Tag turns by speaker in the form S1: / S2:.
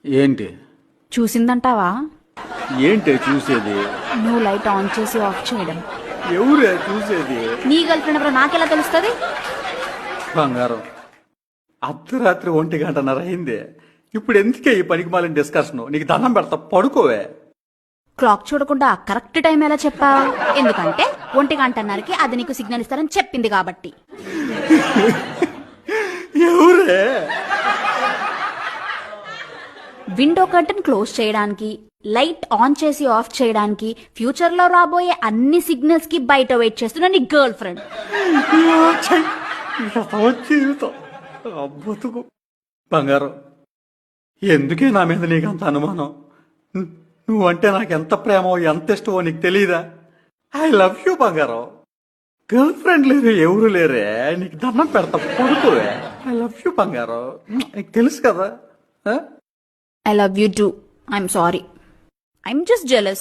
S1: ఏంటి
S2: చూసిందంటావా?
S1: ఏంటి చూసేది?
S2: నువ్వు లైట్ ఆన్ చేసి ఆఫ్ చేయడం.
S1: ఎవరే చూసేది?
S2: నీ గర్ల్ ఫ్రెండ్ ఎవరో నాకెలా తెలుస్తుంది?
S1: బంగారం, అర్ధరాత్రి 1:00 అయింది. ఇప్పుడు ఎందుకే ఈ పనికి మాలిన డిస్కషన్? నీకు దండం పెడతా, పడుకోవే.
S2: క్లాక్ చూడకుండా కరెక్ట్ టైం ఎలా చెప్పా? ఎందుకంటే 1:00కి అది నీకు సిగ్నల్ ఇస్తారని చెప్పింది కాబట్టి.
S1: ఎవరే?
S2: విండో కర్టన్ క్లోజ్ చేయడానికి, లైట్ ఆన్ చేసి ఆఫ్ చేయడానికి, ఫ్యూచర్ లో రాబోయే అన్ని సిగ్నల్స్ కి బయట వెయిట్ చేస్తున్న నీ గర్ల్ ఫ్రెండ్.
S1: జీవితం బతుకు. బంగారం, ఎందుకే నా మీద నీకు అంత అనుమానం? నువ్వంటే నాకు ఎంత ప్రేమో ఎంత ఇష్టమో నీకు తెలీదా? ఐ లవ్ యూ బంగారం. గర్ల్ ఫ్రెండ్ లేరు, ఎవరు లేరే. నీకు దండం పెడతా, పడుకోవే. ఐ లవ్ యూ బంగారం, నీకు తెలుసు కదా.
S2: I love you too. I'm sorry. I'm just jealous.